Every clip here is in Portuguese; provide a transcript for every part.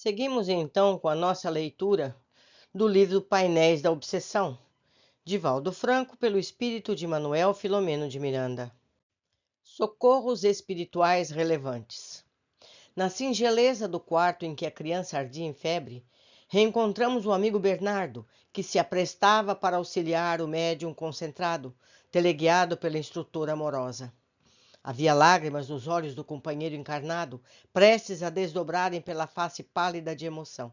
Seguimos então com a nossa leitura do livro Painéis da Obsessão, de Valdo Franco, pelo espírito de Manuel Filomeno de Miranda. Socorros espirituais relevantes. Na singeleza do quarto em que a criança ardia em febre, reencontramos o amigo Bernardo, que se aprestava para auxiliar o médium concentrado, teleguiado pela instrutora amorosa. Havia lágrimas nos olhos do companheiro encarnado, prestes a desdobrarem pela face pálida de emoção.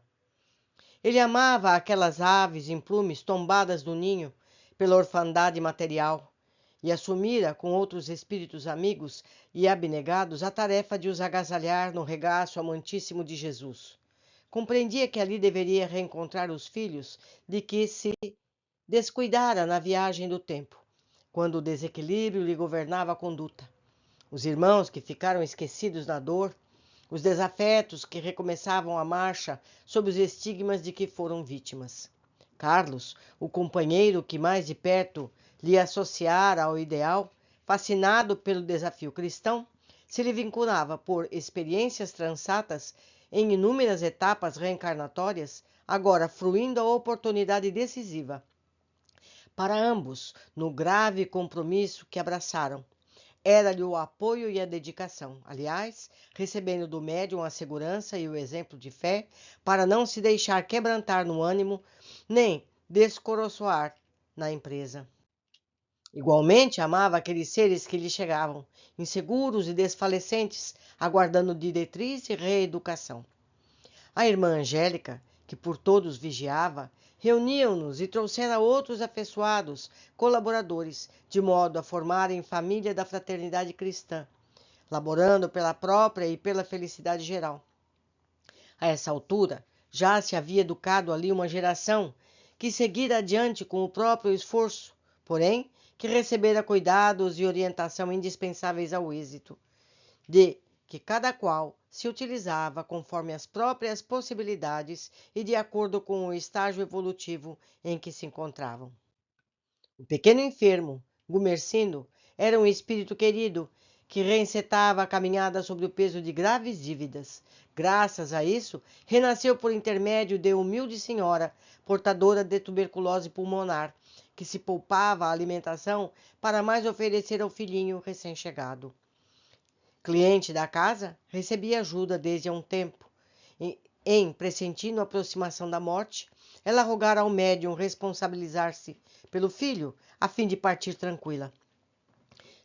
Ele amava aquelas aves em plumes tombadas do ninho pela orfandade material e assumira, com outros espíritos amigos e abnegados, a tarefa de os agasalhar no regaço amantíssimo de Jesus. Compreendia que ali deveria reencontrar os filhos de que se descuidara na viagem do tempo, quando o desequilíbrio lhe governava a conduta. Os irmãos que ficaram esquecidos na dor, os desafetos que recomeçavam a marcha sob os estigmas de que foram vítimas. Carlos, o companheiro que mais de perto lhe associara ao ideal, fascinado pelo desafio cristão, se lhe vinculava por experiências transatas em inúmeras etapas reencarnatórias, agora fruindo a oportunidade decisiva para ambos no grave compromisso que abraçaram. Era-lhe o apoio e a dedicação, aliás, recebendo do médium a segurança e o exemplo de fé, para não se deixar quebrantar no ânimo, nem descoroçoar na empresa. Igualmente amava aqueles seres que lhe chegavam, inseguros e desfalecentes, aguardando diretriz e reeducação. A irmã Angélica, que por todos vigiava, reuniam-nos e trouxera outros afeiçoados colaboradores, de modo a formarem família da fraternidade cristã, laborando pela própria e pela felicidade geral. A essa altura, já se havia educado ali uma geração que seguira adiante com o próprio esforço, porém, que recebera cuidados e orientação indispensáveis ao êxito, de que cada qual se utilizava conforme as próprias possibilidades e de acordo com o estágio evolutivo em que se encontravam. O pequeno enfermo, Gumercindo, era um espírito querido que reencetava a caminhada sob o peso de graves dívidas. Graças a isso, renasceu por intermédio de humilde senhora, portadora de tuberculose pulmonar, que se poupava a alimentação para mais oferecer ao filhinho recém-chegado. Cliente da casa, recebia ajuda desde há um tempo. Pressentindo a aproximação da morte, ela rogara ao médium responsabilizar-se pelo filho, a fim de partir tranquila.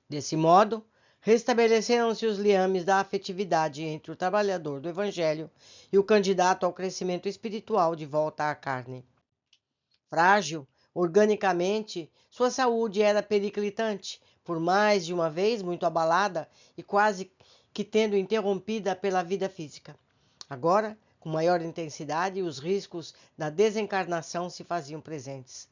Desse modo, restabeleceram-se os liames da afetividade entre o trabalhador do Evangelho e o candidato ao crescimento espiritual de volta à carne. Frágil, organicamente, sua saúde era periclitante, por mais de uma vez muito abalada e quase que tendo interrompida pela vida física. Agora, com maior intensidade, os riscos da desencarnação se faziam presentes.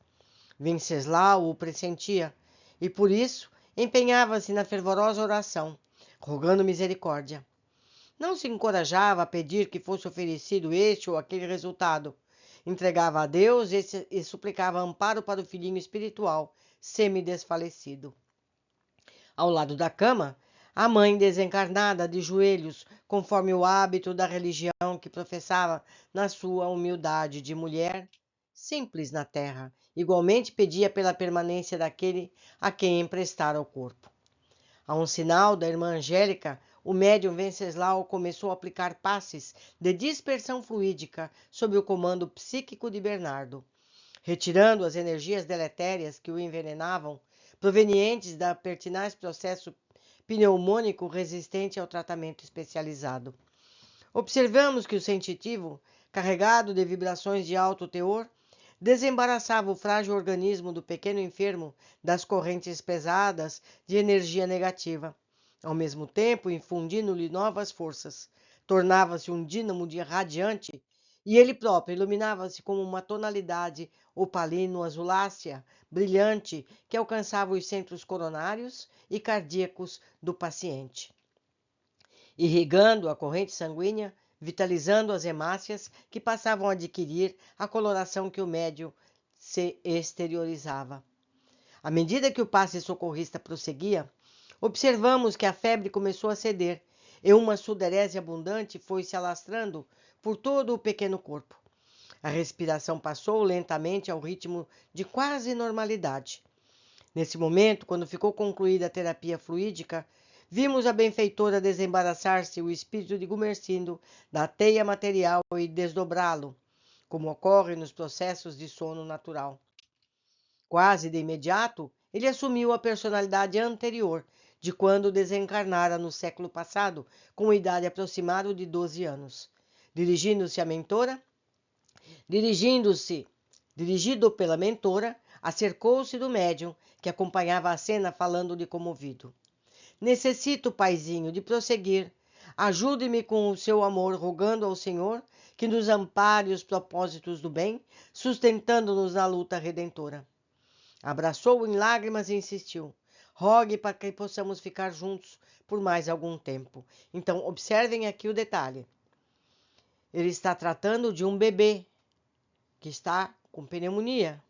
Venceslau o pressentia e, por isso, empenhava-se na fervorosa oração, rogando misericórdia. Não se encorajava a pedir que fosse oferecido este ou aquele resultado. Entregava a Deus e suplicava amparo para o filhinho espiritual, semi-desfalecido. Ao lado da cama, a mãe desencarnada de joelhos, conforme o hábito da religião que professava na sua humildade de mulher, simples na terra, igualmente pedia pela permanência daquele a quem emprestara o corpo. A um sinal da irmã Angélica, o médium Venceslau começou a aplicar passes de dispersão fluídica sob o comando psíquico de Bernardo, retirando as energias deletérias que o envenenavam, provenientes da pertinaz processo pneumônico resistente ao tratamento especializado. Observamos que o sensitivo, carregado de vibrações de alto teor, desembaraçava o frágil organismo do pequeno enfermo das correntes pesadas de energia negativa, ao mesmo tempo infundindo-lhe novas forças. Tornava-se um dínamo de radiante e ele próprio iluminava-se como uma tonalidade opalino-azulácea, brilhante, que alcançava os centros coronários e cardíacos do paciente, irrigando a corrente sanguínea, vitalizando as hemácias que passavam a adquirir a coloração que o médium se exteriorizava. À medida que o passe socorrista prosseguia, observamos que a febre começou a ceder e uma sudorese abundante foi se alastrando por todo o pequeno corpo. A respiração passou lentamente ao ritmo de quase normalidade. Nesse momento, quando ficou concluída a terapia fluídica, vimos a benfeitora desembaraçar-se o espírito de Gumersindo da teia material e desdobrá-lo, como ocorre nos processos de sono natural. Quase de imediato, ele assumiu a personalidade anterior, de quando desencarnara no século passado, com idade aproximada de 12 anos. Dirigido pela mentora, acercou-se do médium, que acompanhava a cena falando-lhe comovido. Necessito, paizinho, de prosseguir. Ajude-me com o seu amor, rogando ao Senhor que nos ampare os propósitos do bem, sustentando-nos na luta redentora. Abraçou-o em lágrimas e insistiu. Rogue para que possamos ficar juntos por mais algum tempo. Então, observem aqui o detalhe. Ele está tratando de um bebê que está com pneumonia.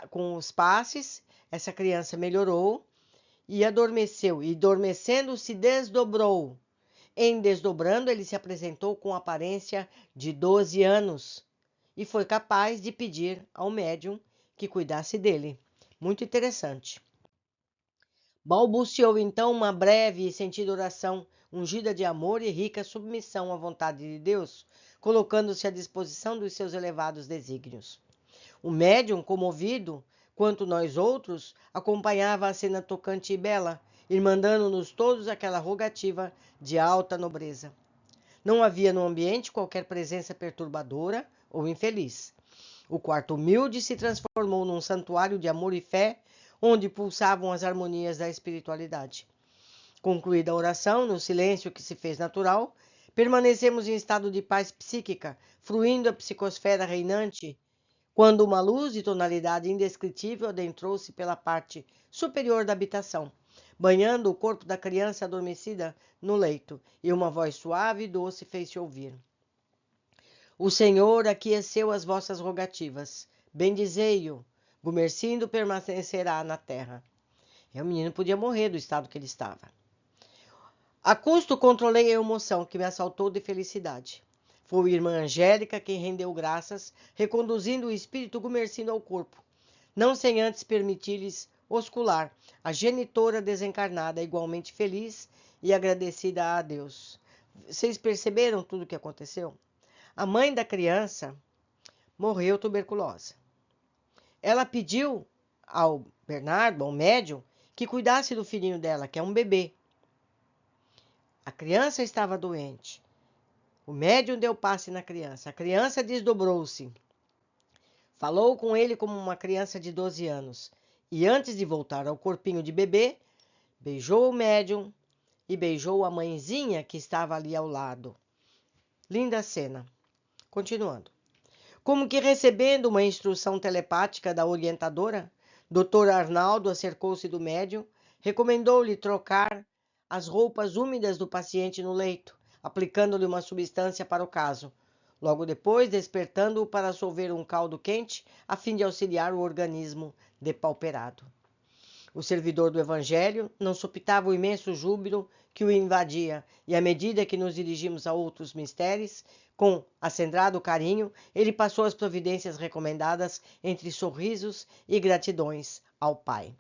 Com os passes, essa criança melhorou e adormeceu. E adormecendo, se desdobrou. Em desdobrando, ele se apresentou com aparência de 12 anos e foi capaz de pedir ao médium que cuidasse dele. Muito interessante. Balbuciou então uma breve e sentida oração, ungida de amor e rica submissão à vontade de Deus, colocando-se à disposição dos seus elevados desígnios. O médium, comovido, quanto nós outros, acompanhava a cena tocante e bela, irmandando-nos todos aquela rogativa de alta nobreza. Não havia no ambiente qualquer presença perturbadora ou infeliz. O quarto humilde se transformou num santuário de amor e fé, onde pulsavam as harmonias da espiritualidade. Concluída a oração, no silêncio que se fez natural, permanecemos em estado de paz psíquica, fruindo a psicosfera reinante, quando uma luz de tonalidade indescritível adentrou-se pela parte superior da habitação, banhando o corpo da criança adormecida no leito, e uma voz suave e doce fez-se ouvir. O Senhor aqueceu as vossas rogativas. Bendizei-o. Gumersindo permanecerá na terra. E o menino podia morrer do estado que ele estava. A custo controlei a emoção que me assaltou de felicidade. Foi a irmã Angélica quem rendeu graças, reconduzindo o espírito Gumersindo ao corpo, não sem antes permitir-lhes oscular a genitora desencarnada, igualmente feliz e agradecida a Deus. Vocês perceberam tudo o que aconteceu? A mãe da criança morreu tuberculosa. Ela pediu ao Bernardo, ao médium, que cuidasse do filhinho dela, que é um bebê. A criança estava doente. O médium deu passe na criança. A criança desdobrou-se. Falou com ele como uma criança de 12 anos. E antes de voltar ao corpinho de bebê, beijou o médium e beijou a mãezinha que estava ali ao lado. Linda cena. Continuando. Como que recebendo uma instrução telepática da orientadora, Dr. Arnaldo acercou-se do médium, recomendou-lhe trocar as roupas úmidas do paciente no leito, aplicando-lhe uma substância para o caso. Logo depois, despertando-o para solver um caldo quente, a fim de auxiliar o organismo depauperado. O servidor do Evangelho não supitava o imenso júbilo que o invadia, e à medida que nos dirigimos a outros mistérios, com acendrado carinho, ele passou as providências recomendadas entre sorrisos e gratidões ao Pai.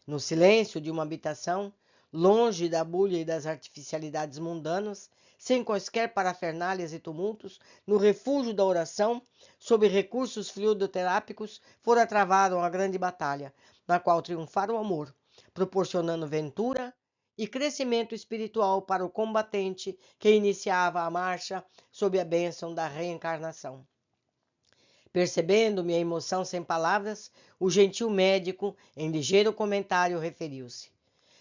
No silêncio de uma habitação, longe da bulha e das artificialidades mundanas, sem quaisquer parafernálias e tumultos, no refúgio da oração, sob recursos fluidoterápicos, fora travada uma grande batalha, na qual triunfara o amor, proporcionando ventura e crescimento espiritual para o combatente que iniciava a marcha sob a bênção da reencarnação. Percebendo minha emoção sem palavras, o gentil médico, em ligeiro comentário, referiu-se.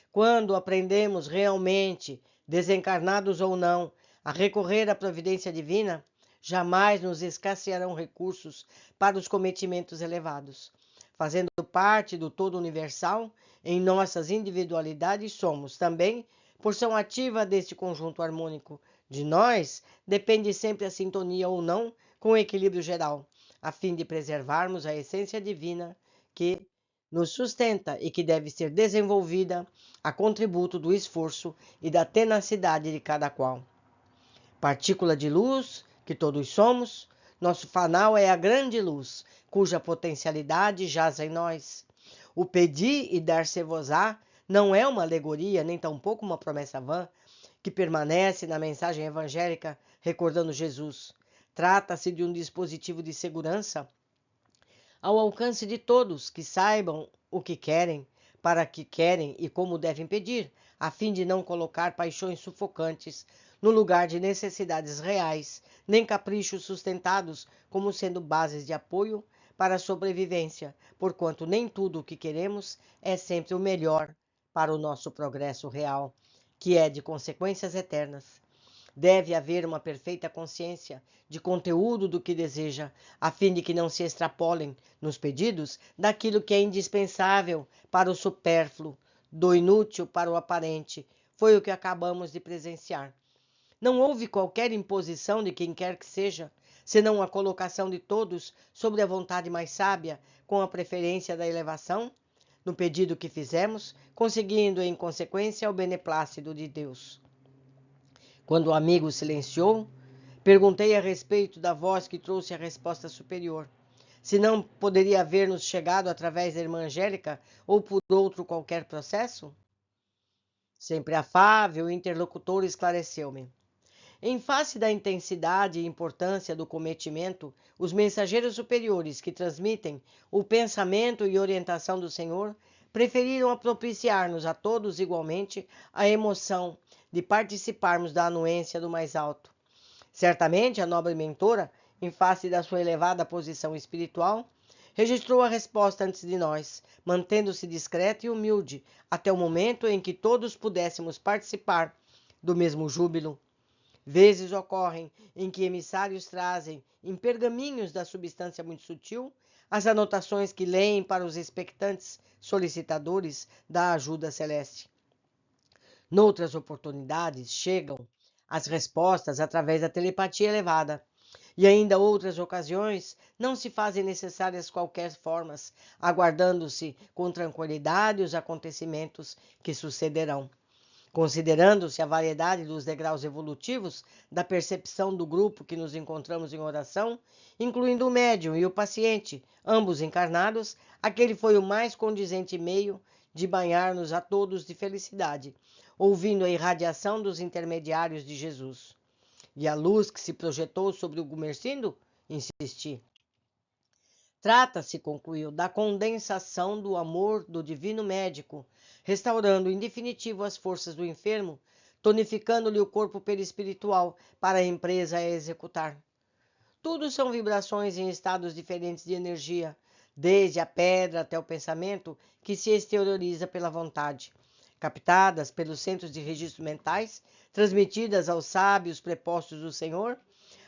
Quando aprendemos realmente, desencarnados ou não, a recorrer à providência divina, jamais nos escassearão recursos para os cometimentos elevados. Fazendo parte do todo universal, em nossas individualidades somos também porção ativa deste conjunto harmônico. De nós depende sempre a sintonia ou não com o equilíbrio geral, a fim de preservarmos a essência divina que nos sustenta e que deve ser desenvolvida a contributo do esforço e da tenacidade de cada qual. Partícula de luz que todos somos, nosso fanal é a grande luz, cuja potencialidade jaz em nós. O pedir e dar-se-vos-á não é uma alegoria, nem tampouco uma promessa vã, que permanece na mensagem evangélica recordando Jesus. Trata-se de um dispositivo de segurança ao alcance de todos que saibam o que querem, para que querem e como devem pedir, a fim de não colocar paixões sufocantes no lugar de necessidades reais, nem caprichos sustentados como sendo bases de apoio para a sobrevivência, porquanto nem tudo o que queremos é sempre o melhor para o nosso progresso real, que é de consequências eternas. Deve haver uma perfeita consciência de conteúdo do que deseja, a fim de que não se extrapolem, nos pedidos, daquilo que é indispensável para o supérfluo, do inútil para o aparente. Foi o que acabamos de presenciar. Não houve qualquer imposição de quem quer que seja, senão a colocação de todos sobre a vontade mais sábia, com a preferência da elevação, no pedido que fizemos, conseguindo em consequência o beneplácito de Deus. Quando o amigo silenciou, perguntei a respeito da voz que trouxe a resposta superior. Se não poderia haver-nos chegado através da irmã Angélica ou por outro qualquer processo? Sempre afável, o interlocutor esclareceu-me. Em face da intensidade e importância do cometimento, os mensageiros superiores que transmitem o pensamento e orientação do Senhor preferiram propiciar-nos a todos igualmente a emoção de participarmos da anuência do mais alto. Certamente a nobre mentora, em face da sua elevada posição espiritual, registrou a resposta antes de nós, mantendo-se discreta e humilde até o momento em que todos pudéssemos participar do mesmo júbilo. Vezes ocorrem em que emissários trazem, em pergaminhos da substância muito sutil, as anotações que leem para os expectantes solicitadores da ajuda celeste. Noutras oportunidades, chegam as respostas através da telepatia elevada. E ainda outras ocasiões não se fazem necessárias qualquer formas, aguardando-se com tranquilidade os acontecimentos que sucederão. Considerando-se a variedade dos degraus evolutivos da percepção do grupo que nos encontramos em oração, incluindo o médium e o paciente, ambos encarnados, aquele foi o mais condizente meio de banhar-nos a todos de felicidade, ouvindo a irradiação dos intermediários de Jesus. E a luz que se projetou sobre o Gumercindo? Insisti. Trata-se, concluiu, da condensação do amor do divino médico, restaurando em definitivo as forças do enfermo, tonificando-lhe o corpo perispiritual para a empresa a executar. Tudo são vibrações em estados diferentes de energia, desde a pedra até o pensamento que se exterioriza pela vontade, captadas pelos centros de registro mentais, transmitidas aos sábios prepostos do Senhor.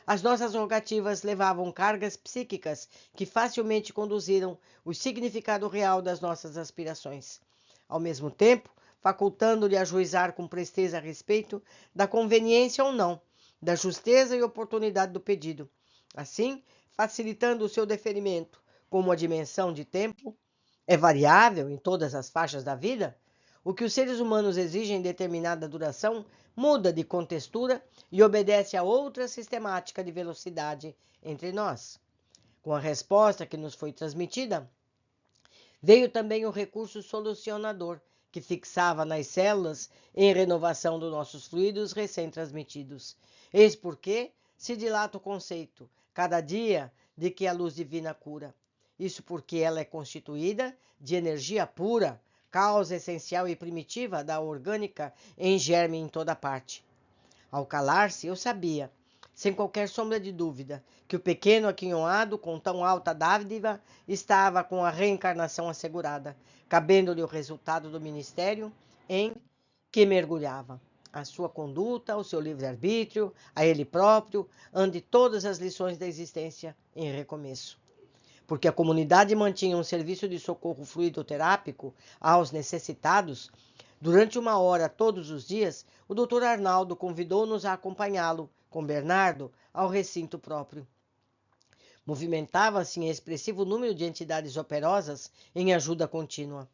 As nossas rogativas levavam cargas psíquicas que facilmente conduziram o significado real das nossas aspirações. Ao mesmo tempo, facultando-lhe ajuizar com presteza a respeito da conveniência ou não, da justeza e oportunidade do pedido. Assim, facilitando o seu deferimento, como a dimensão de tempo é variável em todas as faixas da vida, o que os seres humanos exigem em determinada duração muda de contextura e obedece a outra sistemática de velocidade entre nós. Com a resposta que nos foi transmitida, veio também o recurso solucionador, que fixava nas células em renovação dos nossos fluidos recém-transmitidos. Eis porque se dilata o conceito, cada dia, de que a luz divina cura. Isso porque ela é constituída de energia pura, causa essencial e primitiva da orgânica em germe em toda parte. Ao calar-se, eu sabia, sem qualquer sombra de dúvida, que o pequeno aquinhoado, com tão alta dádiva, estava com a reencarnação assegurada, cabendo-lhe o resultado do ministério em que mergulhava. A sua conduta, o seu livre-arbítrio, a ele próprio, ante todas as lições da existência em recomeço. Porque a comunidade mantinha um serviço de socorro fluidoterápico aos necessitados, durante 1 hora todos os dias, o Dr. Arnaldo convidou-nos a acompanhá-lo, com Bernardo, ao recinto próprio. Movimentava-se em expressivo número de entidades operosas em ajuda contínua.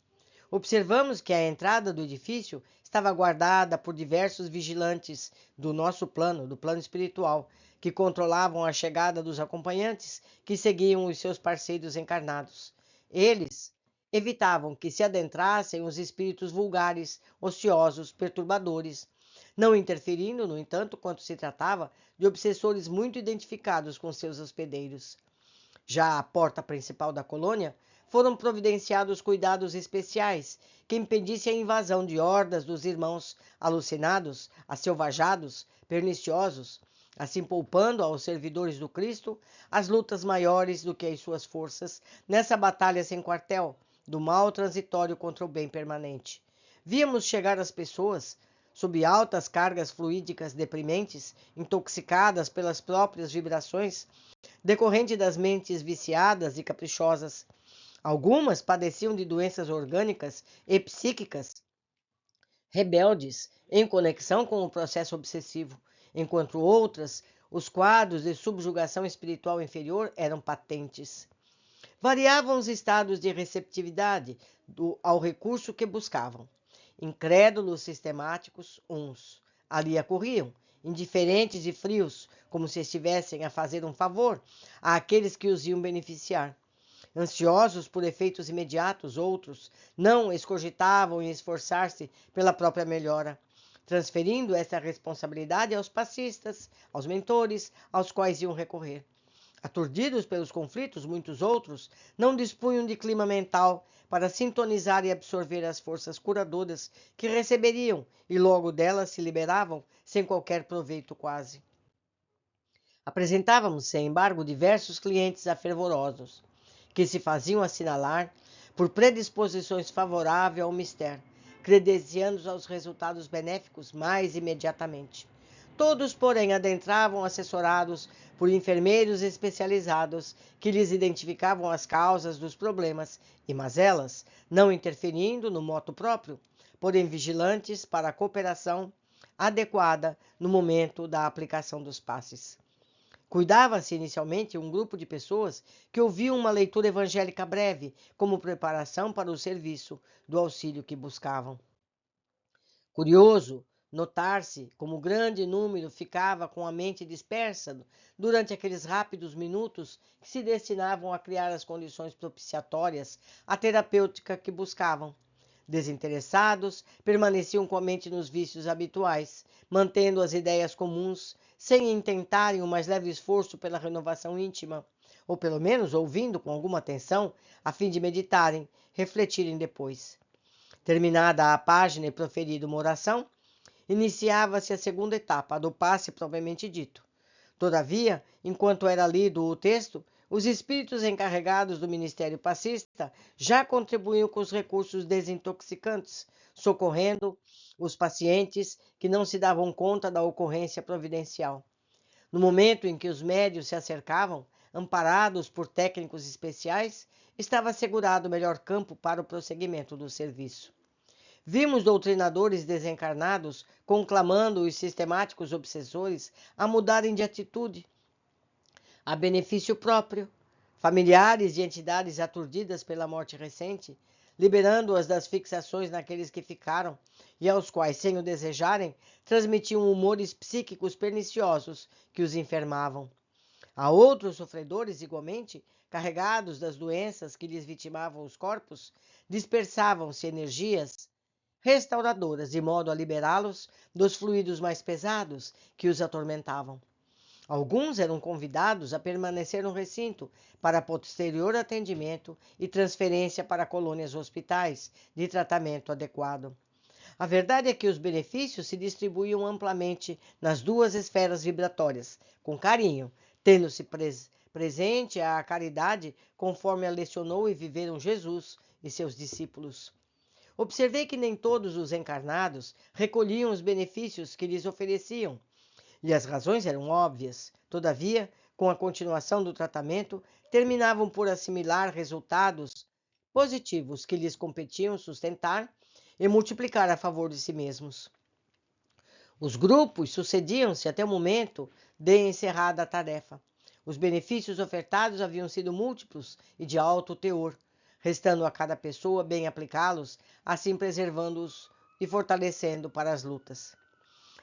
Observamos que a entrada do edifício estava guardada por diversos vigilantes do nosso plano, do plano espiritual, que controlavam a chegada dos acompanhantes que seguiam os seus parceiros encarnados. Eles evitavam que se adentrassem os espíritos vulgares, ociosos, perturbadores, não interferindo, no entanto, quando se tratava de obsessores muito identificados com seus hospedeiros. Já à porta principal da colônia, foram providenciados cuidados especiais que impedissem a invasão de hordas dos irmãos alucinados, aselvajados, perniciosos, assim poupando aos servidores do Cristo as lutas maiores do que as suas forças nessa batalha sem quartel, do mal transitório contra o bem permanente. Víamos chegar as pessoas, sob altas cargas fluídicas deprimentes, intoxicadas pelas próprias vibrações, decorrente das mentes viciadas e caprichosas. Algumas padeciam de doenças orgânicas e psíquicas rebeldes em conexão com o processo obsessivo, enquanto outras, os quadros de subjugação espiritual inferior eram patentes. Variavam os estados de receptividade ao recurso que buscavam. Incrédulos sistemáticos, uns ali acorriam, indiferentes e frios, como se estivessem a fazer um favor àqueles que os iam beneficiar. Ansiosos por efeitos imediatos, outros não escogitavam em esforçar-se pela própria melhora, transferindo essa responsabilidade aos passistas, aos mentores, aos quais iam recorrer. Aturdidos pelos conflitos, muitos outros não dispunham de clima mental para sintonizar e absorver as forças curadoras que receberiam e logo delas se liberavam sem qualquer proveito quase. Apresentávamos, sem embargo, diversos clientes afervorosos, que se faziam assinalar por predisposições favoráveis ao mistério, credenciando aos resultados benéficos mais imediatamente. Todos, porém, adentravam assessorados por enfermeiros especializados que lhes identificavam as causas dos problemas e mazelas, não interferindo no moto próprio, porém vigilantes para a cooperação adequada no momento da aplicação dos passes. Cuidava-se inicialmente um grupo de pessoas que ouviam uma leitura evangélica breve como preparação para o serviço do auxílio que buscavam. Curioso notar-se como grande número ficava com a mente dispersa durante aqueles rápidos minutos que se destinavam a criar as condições propiciatórias à terapêutica que buscavam. Desinteressados, permaneciam com a mente nos vícios habituais, mantendo as ideias comuns, sem intentarem o mais leve esforço pela renovação íntima, ou pelo menos ouvindo com alguma atenção, a fim de meditarem, refletirem depois. Terminada a página e proferida uma oração, iniciava-se a segunda etapa, a do passe propriamente dito. Todavia, enquanto era lido o texto, os espíritos encarregados do ministério passista já contribuíam com os recursos desintoxicantes, socorrendo os pacientes que não se davam conta da ocorrência providencial. No momento em que os médios se acercavam, amparados por técnicos especiais, estava assegurado o melhor campo para o prosseguimento do serviço. Vimos doutrinadores desencarnados conclamando os sistemáticos obsessores a mudarem de atitude, a benefício próprio, familiares de entidades aturdidas pela morte recente, liberando-as das fixações naqueles que ficaram e aos quais, sem o desejarem, transmitiam humores psíquicos perniciosos que os enfermavam. A outros sofredores, igualmente, carregados das doenças que lhes vitimavam os corpos, dispersavam-se energias restauradoras, de modo a liberá-los dos fluidos mais pesados que os atormentavam. Alguns eram convidados a permanecer no recinto para posterior atendimento e transferência para colônias hospitais de tratamento adequado. A verdade é que os benefícios se distribuíam amplamente nas duas esferas vibratórias, com carinho, tendo-se presente a caridade conforme a lecionou e viveram Jesus e seus discípulos. Observei que nem todos os encarnados recolhiam os benefícios que lhes ofereciam, e as razões eram óbvias. Todavia, com a continuação do tratamento, terminavam por assimilar resultados positivos que lhes competiam sustentar e multiplicar a favor de si mesmos. Os grupos sucediam-se até o momento de encerrada a tarefa. Os benefícios ofertados haviam sido múltiplos e de alto teor, restando a cada pessoa bem aplicá-los, assim preservando-os e fortalecendo para as lutas.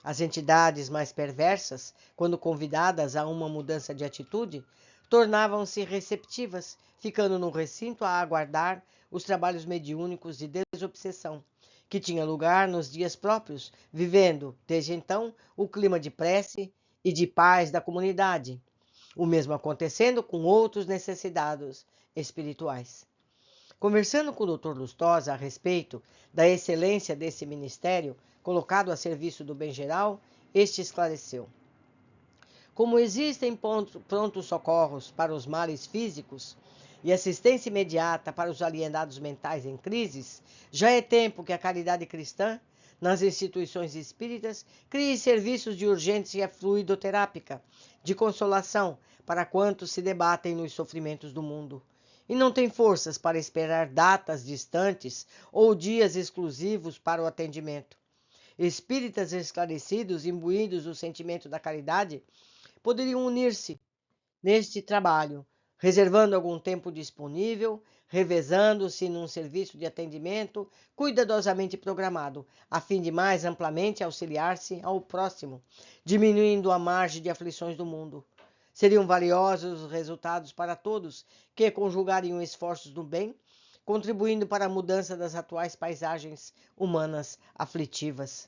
As entidades mais perversas, quando convidadas a uma mudança de atitude, tornavam-se receptivas, ficando no recinto a aguardar os trabalhos mediúnicos de desobsessão, que tinha lugar nos dias próprios, vivendo, desde então, o clima de prece e de paz da comunidade, o mesmo acontecendo com outros necessitados espirituais. Conversando com o Dr. Lustosa a respeito da excelência desse ministério colocado a serviço do bem geral, este esclareceu: como existem prontos socorros para os males físicos e assistência imediata para os alienados mentais em crises, já é tempo que a caridade cristã, nas instituições espíritas, crie serviços de urgência fluidoterápica, de consolação para quantos se debatem nos sofrimentos do mundo e não têm forças para esperar datas distantes ou dias exclusivos para o atendimento. Espíritas esclarecidos, imbuídos do sentimento da caridade, poderiam unir-se neste trabalho, reservando algum tempo disponível, revezando-se num serviço de atendimento cuidadosamente programado, a fim de mais amplamente auxiliar-se ao próximo, diminuindo a margem de aflições do mundo. Seriam valiosos os resultados para todos que conjugariam esforços no bem, contribuindo para a mudança das atuais paisagens humanas aflitivas.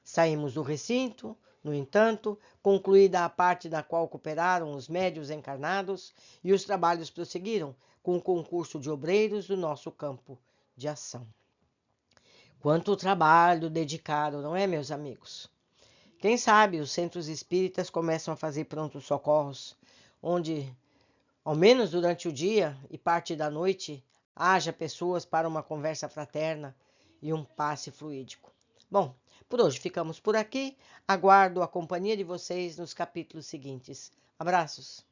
Saímos do recinto, no entanto, concluída a parte na qual cooperaram os médios encarnados, e os trabalhos prosseguiram com o concurso de obreiros do nosso campo de ação. Quanto trabalho dedicado, não é, meus amigos? Quem sabe os centros espíritas começam a fazer prontos socorros, onde, ao menos durante o dia e parte da noite, haja pessoas para uma conversa fraterna e um passe fluídico. Bom, por hoje ficamos por aqui. Aguardo a companhia de vocês nos capítulos seguintes. Abraços!